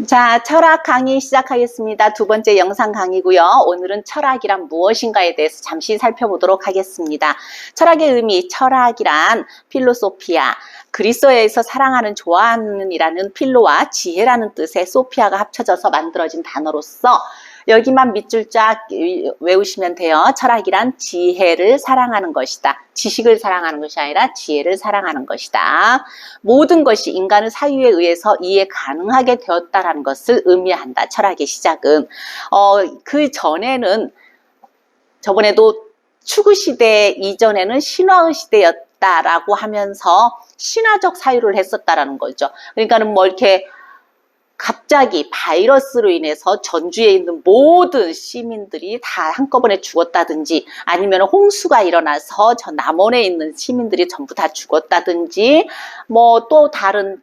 자, 철학 강의 시작하겠습니다. 두 번째 영상 강의고요. 오늘은 철학이란 무엇인가에 대해서 잠시 살펴보도록 하겠습니다. 철학의 의미, 철학이란 필로소피아, 그리스어에서 사랑하는, 좋아하는 이라는 필로와 지혜라는 뜻의 소피아가 합쳐져서 만들어진 단어로서 여기만 밑줄 쫙 외우시면 돼요. 철학이란 지혜를 사랑하는 것이다. 지식을 사랑하는 것이 아니라 지혜를 사랑하는 것이다. 모든 것이 인간의 사유에 의해서 이해 가능하게 되었다는 것을 의미한다. 철학의 시작은. 그 전에는 저번에도 추구시대 이전에는 신화의 시대였다라고 하면서 신화적 사유를 했었다라는 거죠. 그러니까는 뭐 이렇게 갑자기 바이러스로 인해서 전주에 있는 모든 시민들이 다 한꺼번에 죽었다든지 아니면 홍수가 일어나서 저 남원에 있는 시민들이 전부 다 죽었다든지 뭐 또 다른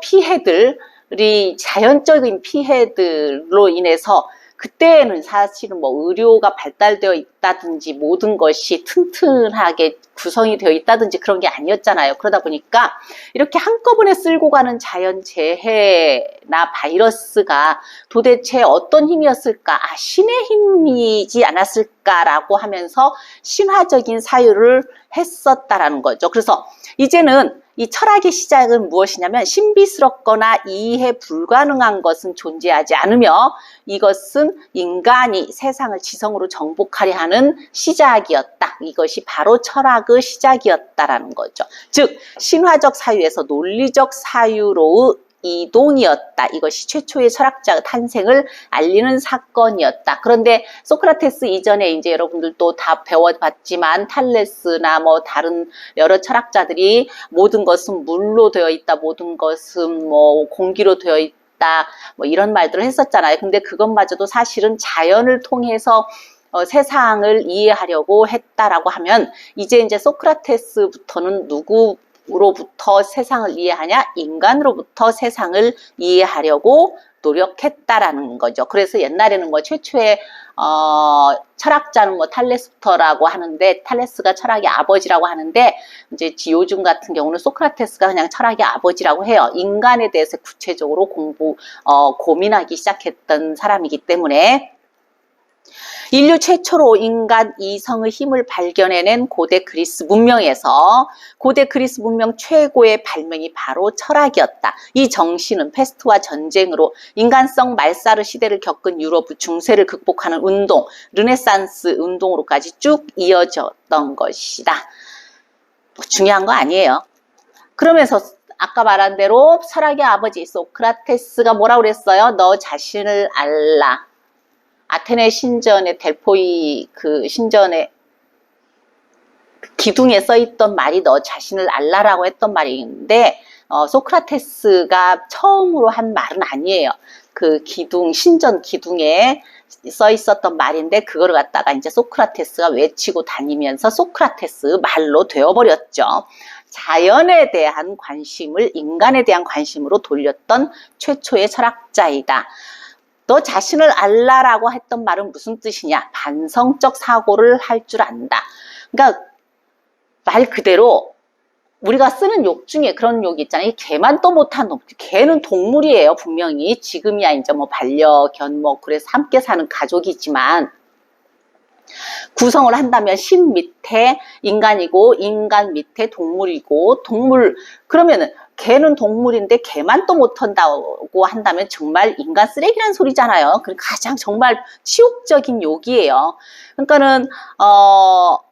피해들이 자연적인 피해들로 인해서 그때는 사실은 뭐 의료가 발달되어 있다든지 모든 것이 튼튼하게 구성이 되어 있다든지 그런 게 아니었잖아요. 그러다 보니까 이렇게 한꺼번에 쓸고 가는 자연재해나 바이러스가 도대체 어떤 힘이었을까? 아, 신의 힘이지 않았을까라고 하면서 신화적인 사유를 했었다라는 거죠. 그래서 이제는 이 철학의 시작은 무엇이냐면 신비스럽거나 이해 불가능한 것은 존재하지 않으며 이것은 인간이 세상을 지성으로 정복하려 하는 시작이었다. 이것이 바로 철학의 시작이었다라는 거죠. 즉 신화적 사유에서 논리적 사유로의 이동이었다. 이것이 최초의 철학자의 탄생을 알리는 사건이었다. 그런데 소크라테스 이전에 이제 여러분들도 다 배워봤지만 탈레스나 뭐 다른 여러 철학자들이 모든 것은 물로 되어 있다. 모든 것은 뭐 공기로 되어 있다. 뭐 이런 말들을 했었잖아요. 근데 그것마저도 사실은 자연을 통해서 세상을 이해하려고 했다라고 하면 이제 소크라테스부터는 누구로부터 세상을 이해하냐? 인간으로부터 세상을 이해하려고 노력했다라는 거죠. 그래서 옛날에는 뭐 최초의 철학자는 뭐 탈레스부터라고 하는데 탈레스가 철학의 아버지라고 하는데 이제 요즘 같은 경우는 소크라테스가 그냥 철학의 아버지라고 해요. 인간에 대해서 구체적으로 고민하기 시작했던 사람이기 때문에 인류 최초로 인간 이성의 힘을 발견해낸 고대 그리스 문명에서 고대 그리스 문명 최고의 발명이 바로 철학이었다. 이 정신은 패스트와 전쟁으로 인간성 말살의 시대를 겪은 유럽의 중세를 극복하는 운동, 르네상스 운동으로까지 쭉 이어졌던 것이다. 중요한 거 아니에요. 그러면서 아까 말한 대로 철학의 아버지 소크라테스가 뭐라고 그랬어요? 너 자신을 알라. 아테네 신전의 델포이 그 신전의 기둥에 써있던 말이 너 자신을 알라라고 했던 말인데 소크라테스가 처음으로 한 말은 아니에요. 그 신전 기둥에 써 있었던 말인데 그거를 갖다가 이제 소크라테스가 외치고 다니면서 소크라테스 말로 되어버렸죠. 자연에 대한 관심을 인간에 대한 관심으로 돌렸던 최초의 철학자이다. 너 자신을 알라라고 했던 말은 무슨 뜻이냐? 반성적 사고를 할 줄 안다. 그러니까 말 그대로 우리가 쓰는 욕 중에 그런 욕이 있잖아요. 개만 또 못한 놈. 개는 동물이에요. 분명히 지금이야 이제 뭐 반려견 뭐 그래서 함께 사는 가족이지만 구성을 한다면 신 밑에 인간이고 인간 밑에 동물이고 동물 그러면은 개는 동물인데 개만 또 못한다고 한다면 정말 인간 쓰레기란 소리잖아요. 가장 정말 치욕적인 욕이에요. 그러니까는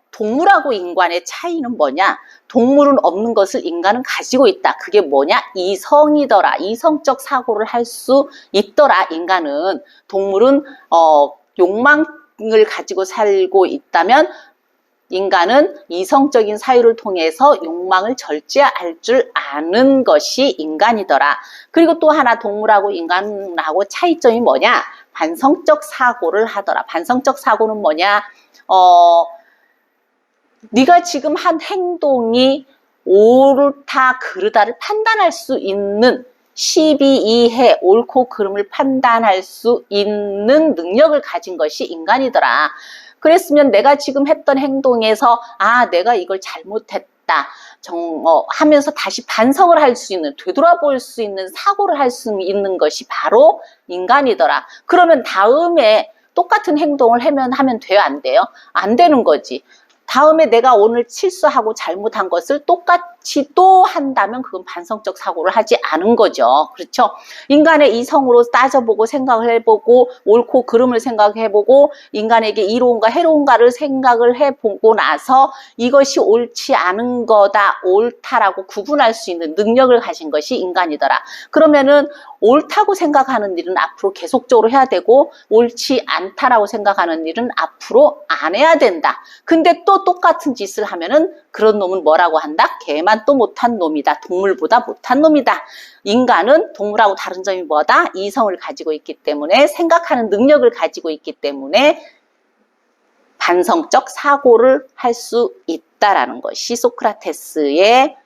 동물하고 인간의 차이는 뭐냐? 동물은 없는 것을 인간은 가지고 있다. 그게 뭐냐? 이성이더라. 이성적 사고를 할 수 있더라. 인간은 동물은 욕망을 가지고 살고 있다면 인간은 이성적인 사유를 통해서 욕망을 절제할 줄 아는 것이 인간이더라. 그리고 또 하나 동물하고 인간하고 차이점이 뭐냐? 반성적 사고를 하더라. 반성적 사고는 뭐냐? 네가 지금 한 행동이 옳다 그르다를 판단할 수 있는 12해 옳고 그름을 판단할 수 있는 능력을 가진 것이 인간이더라. 그랬으면 내가 지금 했던 행동에서 아 내가 이걸 잘못했다 있다. 하면서 다시 반성을 할 수 있는, 되돌아볼 수 있는 사고를 할 수 있는 것이 바로 인간이더라. 그러면 다음에 똑같은 행동을 하면 돼요, 안 돼요? 안 되는 거지. 다음에 내가 오늘 실수하고 잘못한 것을 똑같이 또 한다면 그건 반성적 사고를 하지 않은 거죠. 그렇죠? 인간의 이성으로 따져보고 생각을 해보고 옳고 그름을 생각해보고 인간에게 이로운가 해로운가를 생각을 해보고 나서 이것이 옳지 않은 거다, 옳다라고 구분할 수 있는 능력을 가진 것이 인간이더라. 그러면은 옳다고 생각하는 일은 앞으로 계속적으로 해야 되고 옳지 않다라고 생각하는 일은 앞으로 안 해야 된다. 근데 또 똑같은 짓을 하면은 그런 놈은 뭐라고 한다? 개만 또 못한 놈이다. 동물보다 못한 놈이다. 인간은 동물하고 다른 점이 뭐다? 이성을 가지고 있기 때문에 생각하는 능력을 가지고 있기 때문에 반성적 사고를 할 수 있다라는 것이 소크라테스의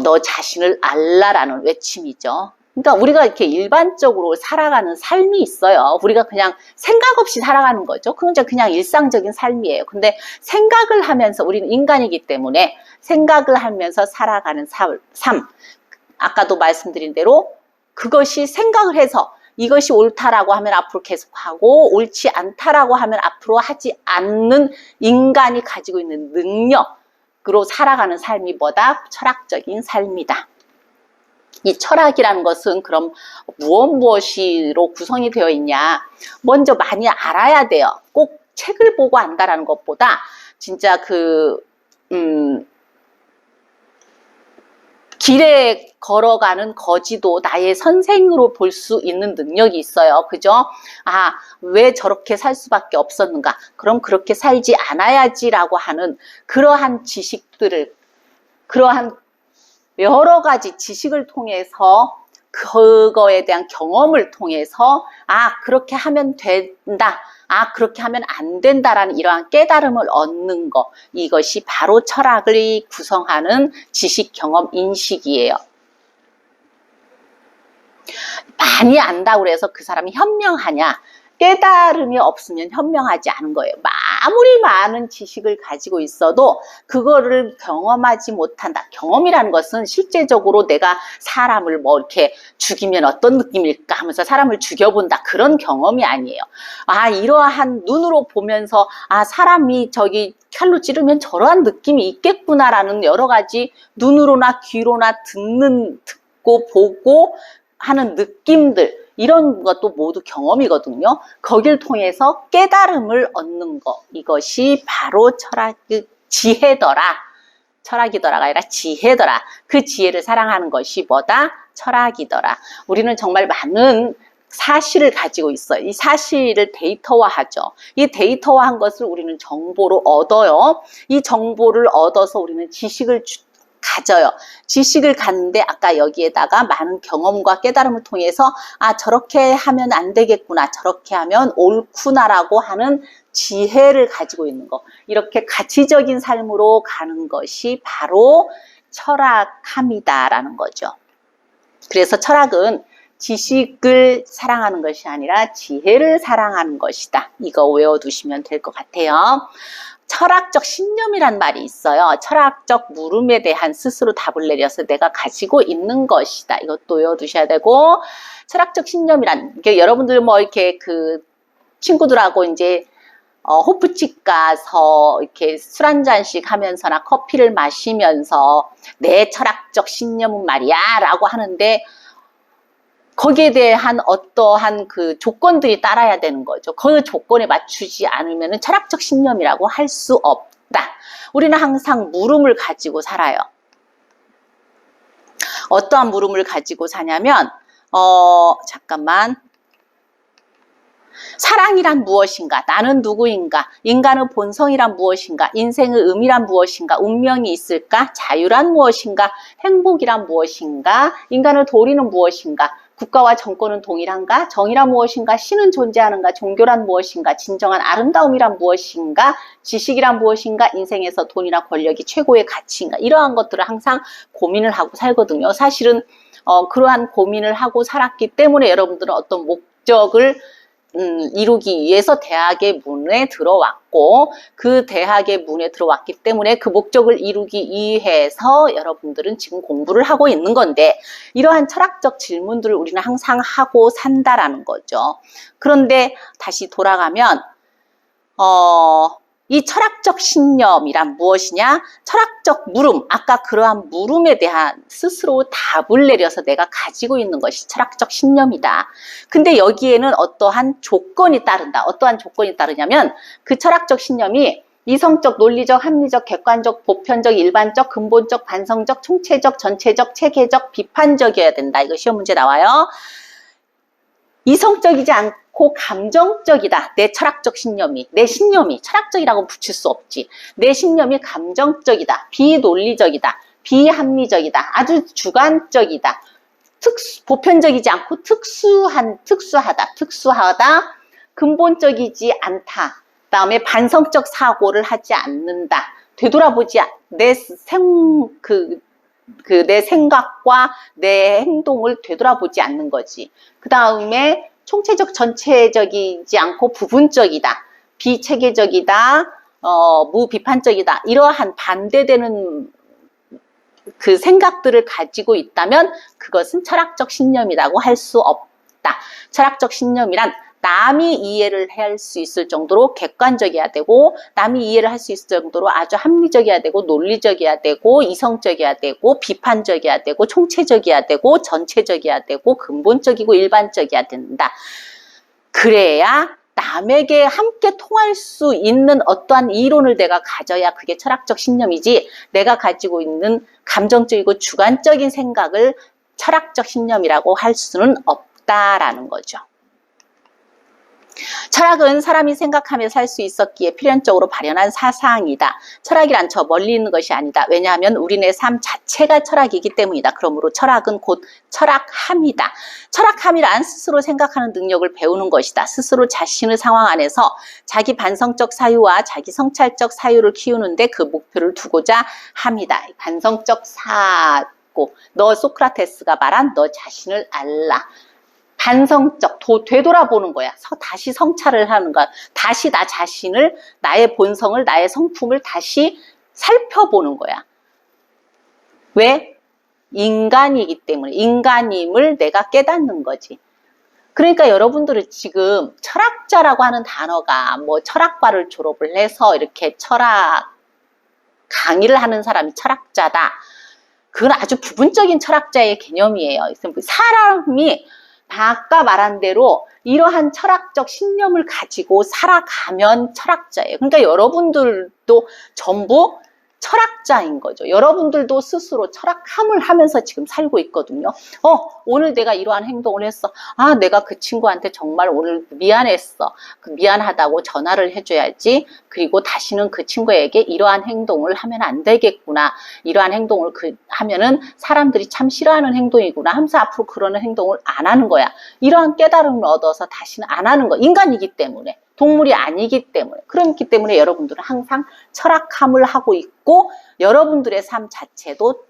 너 자신을 알라라는 외침이죠. 그러니까 우리가 이렇게 일반적으로 살아가는 삶이 있어요. 우리가 그냥 생각 없이 살아가는 거죠. 그건 그냥 일상적인 삶이에요. 근데 생각을 하면서 우리는 인간이기 때문에 생각을 하면서 살아가는 삶. 아까도 말씀드린 대로 그것이 생각을 해서 이것이 옳다라고 하면 앞으로 계속하고 옳지 않다라고 하면 앞으로 하지 않는 인간이 가지고 있는 능력으로 살아가는 삶이 뭐다? 철학적인 삶이다. 이 철학이라는 것은 그럼 무엇으로 구성이 되어 있냐? 먼저 많이 알아야 돼요. 꼭 책을 보고 안다라는 것보다 진짜 길에 걸어가는 거지도 나의 선생으로 볼 수 있는 능력이 있어요. 그죠? 아, 왜 저렇게 살 수밖에 없었는가? 그럼 그렇게 살지 않아야지라고 하는 그러한 지식들을, 그러한 여러 가지 지식을 통해서 그거에 대한 경험을 통해서 그렇게 하면 된다. 그렇게 하면 안 된다라는 이러한 깨달음을 얻는 것. 이것이 바로 철학을 구성하는 지식, 경험, 인식이에요. 많이 안다고 해서 그 사람이 현명하냐? 깨달음이 없으면 현명하지 않은 거예요. 아무리 많은 지식을 가지고 있어도 그거를 경험하지 못한다. 경험이라는 것은 실제적으로 내가 사람을 이렇게 죽이면 어떤 느낌일까 하면서 사람을 죽여본다. 그런 경험이 아니에요. 이러한 눈으로 보면서 사람이 저기 칼로 찌르면 저러한 느낌이 있겠구나라는 여러 가지 눈으로나 귀로나 듣고 보고 하는 느낌들, 이런 것도 모두 경험이거든요. 거길 통해서 깨달음을 얻는 것, 이것이 바로 지혜더라. 철학이더라가 아니라 지혜더라. 그 지혜를 사랑하는 것이 뭐다? 철학이더라. 우리는 정말 많은 사실을 가지고 있어요. 이 사실을 데이터화하죠. 이 데이터화한 것을 우리는 정보로 얻어요. 이 정보를 얻어서 우리는 지식을 가져요. 지식을 갖는데 아까 여기에다가 많은 경험과 깨달음을 통해서 저렇게 하면 안 되겠구나, 저렇게 하면 옳구나라고 하는 지혜를 가지고 있는 거. 이렇게 가치적인 삶으로 가는 것이 바로 철학함이다라는 거죠. 그래서 철학은 지식을 사랑하는 것이 아니라 지혜를 사랑하는 것이다. 이거 외워두시면 될 것 같아요. 철학적 신념이란 말이 있어요. 철학적 물음에 대한 스스로 답을 내려서 내가 가지고 있는 것이다. 이것도 외워두셔야 되고, 철학적 신념이란, 여러분들 이렇게 친구들하고 이제 호프집 가서 이렇게 술 한 잔씩 하면서나 커피를 마시면서 내 철학적 신념은 말이야 라고 하는데, 거기에 대한 어떠한 조건들이 따라야 되는 거죠. 그 조건에 맞추지 않으면 철학적 신념이라고 할 수 없다. 우리는 항상 물음을 가지고 살아요. 어떠한 물음을 가지고 사냐면, 잠깐만. 사랑이란 무엇인가? 나는 누구인가? 인간의 본성이란 무엇인가? 인생의 의미란 무엇인가? 운명이 있을까? 자유란 무엇인가? 행복이란 무엇인가? 인간의 도리는 무엇인가? 국가와 정권은 동일한가? 정의란 무엇인가? 신은 존재하는가? 종교란 무엇인가? 진정한 아름다움이란 무엇인가? 지식이란 무엇인가? 인생에서 돈이나 권력이 최고의 가치인가? 이러한 것들을 항상 고민을 하고 살거든요. 사실은 그러한 고민을 하고 살았기 때문에 여러분들은 어떤 목적을 이루기 위해서 대학의 문에 들어왔고 그 대학의 문에 들어왔기 때문에 그 목적을 이루기 위해서 여러분들은 지금 공부를 하고 있는 건데 이러한 철학적 질문들을 우리는 항상 하고 산다라는 거죠. 그런데 다시 돌아가면 이 철학적 신념이란 무엇이냐? 철학적 물음, 아까 그러한 물음에 대한 스스로 답을 내려서 내가 가지고 있는 것이 철학적 신념이다. 근데 여기에는 어떠한 조건이 따른다. 어떠한 조건이 따르냐면 그 철학적 신념이 이성적, 논리적, 합리적, 객관적, 보편적, 일반적, 근본적, 반성적, 총체적, 전체적, 체계적, 비판적이어야 된다. 이거 시험 문제 나와요. 이성적이지 않고 감정적이다. 내 철학적 신념이. 내 신념이 철학적이라고 붙일 수 없지. 내 신념이 감정적이다. 비논리적이다. 비합리적이다. 아주 주관적이다. 보편적이지 않고 특수하다. 근본적이지 않다. 그다음에 반성적 사고를 하지 않는다. 되돌아보지 내 생각과 내 행동을 되돌아보지 않는 거지. 그 다음에 총체적, 전체적이지 않고 부분적이다. 비체계적이다. 무비판적이다. 이러한 반대되는 그 생각들을 가지고 있다면 그것은 철학적 신념이라고 할 수 없다. 철학적 신념이란 남이 이해를 할 수 있을 정도로 객관적이어야 되고 남이 이해를 할 수 있을 정도로 아주 합리적이어야 되고 논리적이어야 되고 이성적이어야 되고 비판적이어야 되고 총체적이어야 되고 전체적이어야 되고 근본적이고 일반적이어야 된다. 그래야 남에게 함께 통할 수 있는 어떠한 이론을 내가 가져야 그게 철학적 신념이지 내가 가지고 있는 감정적이고 주관적인 생각을 철학적 신념이라고 할 수는 없다라는 거죠. 철학은 사람이 생각하며 살 수 있었기에 필연적으로 발현한 사상이다. 철학이란 저 멀리 있는 것이 아니다. 왜냐하면 우리네 삶 자체가 철학이기 때문이다. 그러므로 철학은 곧 철학함이다. 철학함이란 스스로 생각하는 능력을 배우는 것이다. 스스로 자신의 상황 안에서 자기 반성적 사유와 자기 성찰적 사유를 키우는데 그 목표를 두고자 합니다. 반성적 사고, 너 소크라테스가 말한 너 자신을 알라. 반성적, 되돌아보는 거야. 다시 성찰을 하는 거야. 다시 나 자신을, 나의 본성을, 나의 성품을 다시 살펴보는 거야. 왜? 인간이기 때문에. 인간임을 내가 깨닫는 거지. 그러니까 여러분들은 지금 철학자라고 하는 단어가 뭐 철학과를 졸업을 해서 이렇게 철학 강의를 하는 사람이 철학자다. 그건 아주 부분적인 철학자의 개념이에요. 사람이 아까 말한 대로 이러한 철학적 신념을 가지고 살아가면 철학자예요. 그러니까 여러분들도 전부 철학자인 거죠. 여러분들도 스스로 철학함을 하면서 지금 살고 있거든요. 오늘 내가 이러한 행동을 했어. 아, 내가 그 친구한테 정말 오늘 미안했어. 미안하다고 전화를 해줘야지. 그리고 다시는 그 친구에게 이러한 행동을 하면 안 되겠구나. 이러한 행동을 하면은 사람들이 참 싫어하는 행동이구나 하면서 앞으로 그런 행동을 안 하는 거야. 이러한 깨달음을 얻어서 다시는 안 하는 거. 인간이기 때문에. 동물이 아니기 때문에. 그렇기 때문에 여러분들은 항상 철학함을 하고 있고 여러분들의 삶 자체도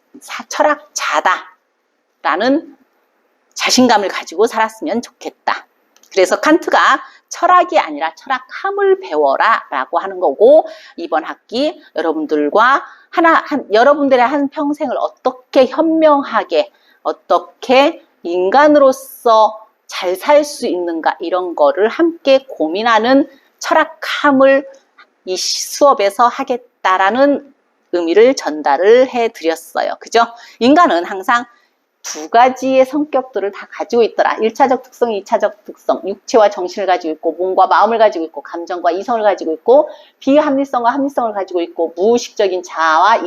철학자다라는 자신감을 가지고 살았으면 좋겠다. 그래서 칸트가 철학이 아니라 철학함을 배워라 라고 하는 거고 이번 학기 여러분들과 여러분들의 한 평생을 어떻게 현명하게 어떻게 인간으로서 잘 살 수 있는가 이런 거를 함께 고민하는 철학함을 이 수업에서 하겠다라는 의미를 전달을 해드렸어요. 그죠? 인간은 항상 두 가지의 성격들을 다 가지고 있더라. 1차적 특성, 2차적 특성. 육체와 정신을 가지고 있고 몸과 마음을 가지고 있고 감정과 이성을 가지고 있고 비합리성과 합리성을 가지고 있고 무의식적인 자아와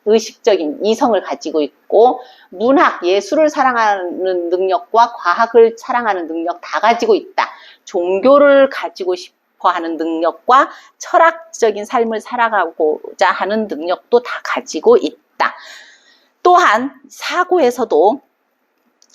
의식적인 이성을 가지고 있고 문학, 예술을 사랑하는 능력과 과학을 사랑하는 능력 다 가지고 있다. 종교를 가지고 싶어하는 능력과 철학적인 삶을 살아가고자 하는 능력도 다 가지고 있다. 또한 사고에서도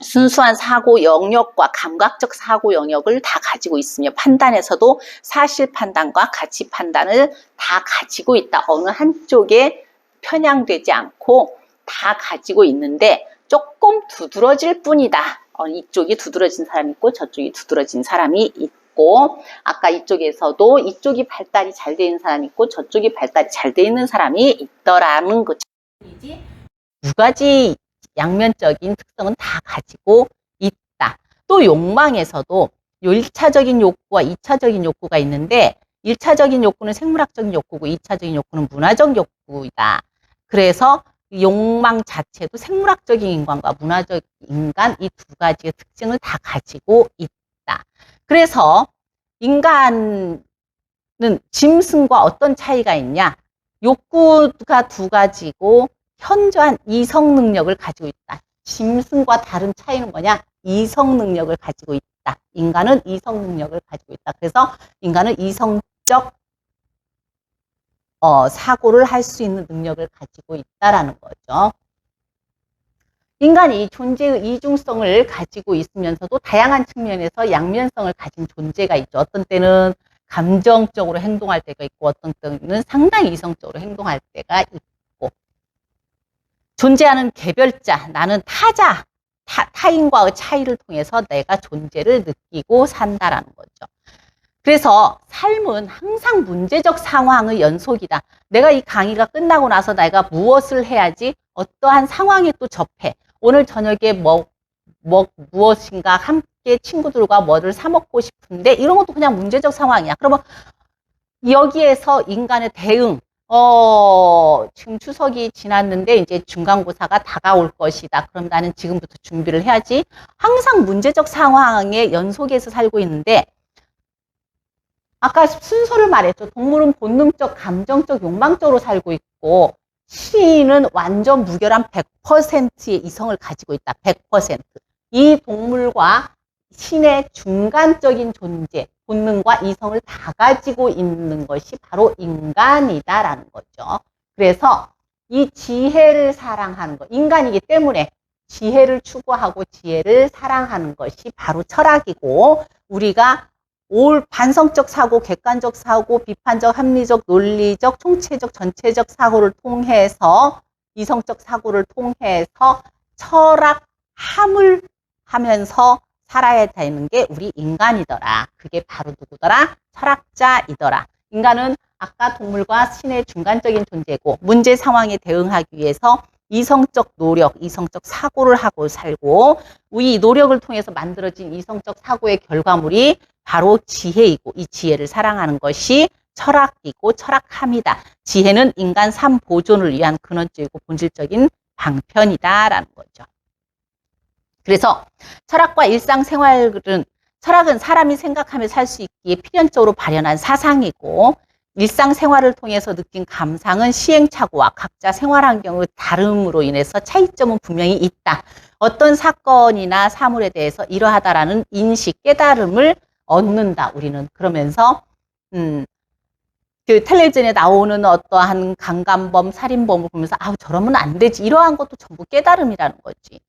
순수한 사고 영역과 감각적 사고 영역을 다 가지고 있으며 판단에서도 사실 판단과 가치 판단을 다 가지고 있다. 어느 한쪽에 편향되지 않고 다 가지고 있는데 조금 두드러질 뿐이다. 이쪽이 두드러진 사람이 있고 저쪽이 두드러진 사람이 있다. 있고, 아까 이쪽에서도 이쪽이 발달이 잘 돼 있는 사람이 있고 저쪽이 발달이 잘 돼 있는 사람이 있더라는 거죠. 두 가지 양면적인 특성은 다 가지고 있다. 또 욕망에서도 1차적인 욕구와 2차적인 욕구가 있는데 1차적인 욕구는 생물학적인 욕구고 2차적인 욕구는 문화적 욕구이다. 그래서 욕망 자체도 생물학적인 인간과 문화적 인간 이 두 가지의 특징을 다 가지고 있다. 그래서 인간은 짐승과 어떤 차이가 있냐? 욕구가 두 가지고 현저한 이성 능력을 가지고 있다. 짐승과 다른 차이는 뭐냐? 이성 능력을 가지고 있다. 인간은 이성 능력을 가지고 있다. 그래서 인간은 이성적 사고를 할 수 있는 능력을 가지고 있다라는 거죠. 인간이 존재의 이중성을 가지고 있으면서도 다양한 측면에서 양면성을 가진 존재가 있죠. 어떤 때는 감정적으로 행동할 때가 있고 어떤 때는 상당히 이성적으로 행동할 때가 있고 존재하는 개별자, 나는 타자, 타인과의 차이를 통해서 내가 존재를 느끼고 산다라는 거죠. 그래서 삶은 항상 문제적 상황의 연속이다. 내가 이 강의가 끝나고 나서 내가 무엇을 해야지 어떠한 상황에 또 접해. 오늘 저녁에 무엇인가 함께 친구들과 뭐를 사 먹고 싶은데 이런 것도 그냥 문제적 상황이야. 그러면 여기에서 인간의 대응, 지금 추석이 지났는데 이제 중간고사가 다가올 것이다. 그럼 나는 지금부터 준비를 해야지. 항상 문제적 상황의 연속에서 살고 있는데 아까 순서를 말했죠. 동물은 본능적, 감정적, 욕망적으로 살고 있고 시인은 완전 무결한 100%의 이성을 가지고 있다. 100%. 이 동물과 신의 중간적인 존재, 본능과 이성을 다 가지고 있는 것이 바로 인간이다라는 거죠. 그래서 이 지혜를 사랑하는 것, 인간이기 때문에 지혜를 추구하고 지혜를 사랑하는 것이 바로 철학이고 우리가 반성적 사고, 객관적 사고, 비판적, 합리적, 논리적, 총체적, 전체적 사고를 통해서 이성적 사고를 통해서 철학함을 하면서 살아야 되는 게 우리 인간이더라. 그게 바로 누구더라? 철학자이더라. 인간은 아까 동물과 신의 중간적인 존재고 문제 상황에 대응하기 위해서 이성적 노력, 이성적 사고를 하고 살고 이 노력을 통해서 만들어진 이성적 사고의 결과물이 바로 지혜이고 이 지혜를 사랑하는 것이 철학이고 철학함이다. 지혜는 인간 삶 보존을 위한 근원적이고 본질적인 방편이다라는 거죠. 그래서 철학과 일상생활은 철학은 사람이 생각하며 살 수 있기에 필연적으로 발현한 사상이고 일상생활을 통해서 느낀 감상은 시행착오와 각자 생활환경의 다름으로 인해서 차이점은 분명히 있다. 어떤 사건이나 사물에 대해서 이러하다라는 인식, 깨달음을 얻는다. 우리는 그러면서 그 텔레비전에 나오는 어떠한 강간범, 살인범을 보면서 저러면 안 되지. 이러한 것도 전부 깨달음이라는 거지.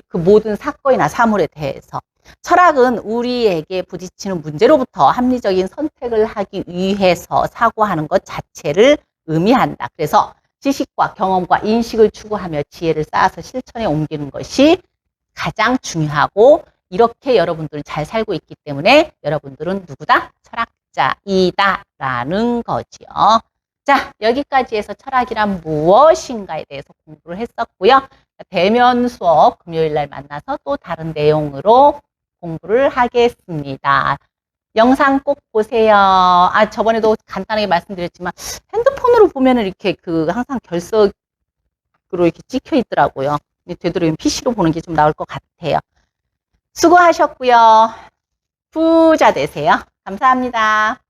그 모든 사건이나 사물에 대해서. 철학은 우리에게 부딪히는 문제로부터 합리적인 선택을 하기 위해서 사고하는 것 자체를 의미한다. 그래서 지식과 경험과 인식을 추구하며 지혜를 쌓아서 실천에 옮기는 것이 가장 중요하고 이렇게 여러분들은 잘 살고 있기 때문에 여러분들은 누구다? 철학자이다 라는 거지요. 자, 여기까지 해서 철학이란 무엇인가에 대해서 공부를 했었고요. 대면 수업 금요일 날 만나서 또 다른 내용으로 공부를 하겠습니다. 영상 꼭 보세요. 저번에도 간단하게 말씀드렸지만 핸드폰으로 보면은 이렇게 항상 결석으로 이렇게 찍혀 있더라고요. 되도록이면 PC로 보는 게 좀 나을 것 같아요. 수고하셨고요. 부자 되세요. 감사합니다.